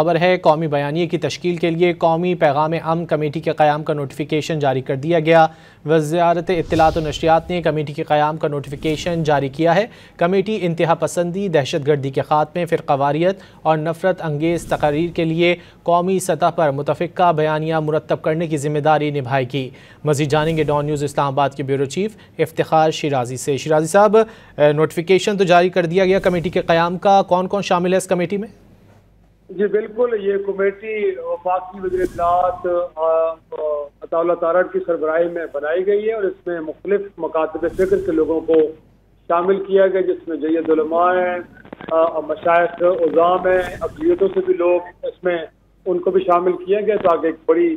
खबर है, कौमी बयानिए की तश्कील के लिए कौमी पैगाम अमन कमेटी के क़याम का नोटिफिकेशन जारी कर दिया गया। वज़ारत इत्तलात व नशरियात ने कमेटी के क़याम का नोटिफिकेशन जारी किया है। कमेटी इंतहा पसंदी, दहशत गर्दी के खात्मे, फ़िरक़ावारियत और नफ़रत अंगेज़ तकारीर के लिए कौमी सतह पर मुतफ़िक़ा बयानिया मुरतब करने की ज़िम्मेदारी निभाएगी। मज़ीद जानेंगे डॉन न्यूज़ इस्लामाबाद के ब्यूरो चीफ इफ्तिखार शिराजी से। शिराजी साहब, नोटिफिकेशन तो जारी कर दिया गया कमेटी के क़याम का, कौन कौन शामिल है इस कमेटी में? जी बिल्कुल, ये कमेटी वफाकी वज़ीर इत्तलात अताउल्लाह तारड़ की सरबराही में बनाई गई है और इसमें मुख्तलिफ मकातब फ़िक्र के लोगों को शामिल किया गया, जिसमें जय्यद उलमा हैं, मशाइख उज़ाम हैं, अक़लियतों से भी लोग इसमें उनको भी शामिल किया गया ताकि एक बड़ी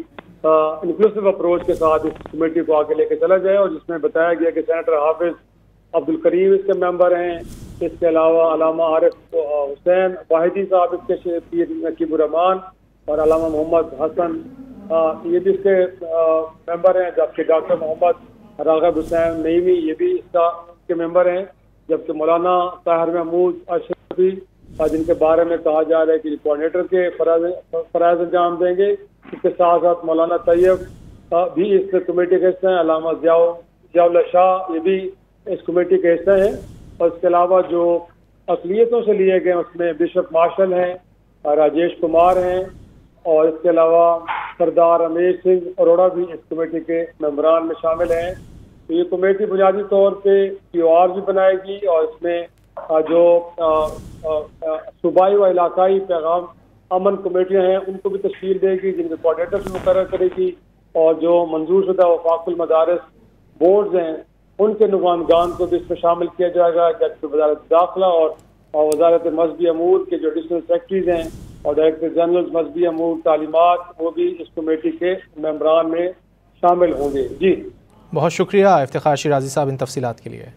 इंक्लूसिव अप्रोच के साथ इस कमेटी को आगे लेके चला जाए। और जिसमें बताया गया कि सेनेटर हाफिज अब्दुल करीम इसके मेंबर हैं, इसके अलावा अलामा आरिफ हुसैन वाहिदी साहब इसके पीर नकीबुर रहमान और अलामा मोहम्मद हसन ये भी इसके मेंबर हैं, जबकि डॉक्टर मोहम्मद राग़िब हुसैन नईमी ये भी इसके मेंबर हैं, जबकि मौलाना ताहिर महमूद अशरफी जिनके बारे में कहा जा रहा है कि कोऑर्डिनेटर के फराइज़ अंजाम देंगे। इसके साथ साथ मौलाना तैयब भी इस कमेटी के हिस्से हैं, अलामा ज़ियाउल्लाह शाह ये भी इस कमेटी के हिस्से हैं। और इसके अलावा जो अक़लियतों से लिए गए उसमें बिशप मार्शल हैं, राजेश कुमार हैं और इसके अलावा सरदार रमेश सिंह अरोड़ा भी इस कमेटी के मेंबरान में शामिल हैं। तो ये कमेटी बुनियादी तौर पे POR भी बनाएगी और इसमें जो सूबाई व इलाकाई पैगाम अमन कमेटियाँ हैं उनको भी तश्कील देगी, जिनके कोऑर्डिनेटर भी मुकर्रर करेगी और जो मंजूर शुदा वफाकुल मदारिस बोर्ड्स हैं उनके नुमाइंदान को भी इसमें शामिल किया जाएगा, जबकि वज़ारत दाखिला और वज़ारत मज़हबी अमूर के जो एडिशनल सेक्रेटरीज हैं और डायरेक्टर जनरल मज़हबी अमूर तालीमात वो भी इस कमेटी के मेंबरान में शामिल होंगे। जी बहुत शुक्रिया इफ्तिखार शिराजी साहब इन तफसीलात के लिए।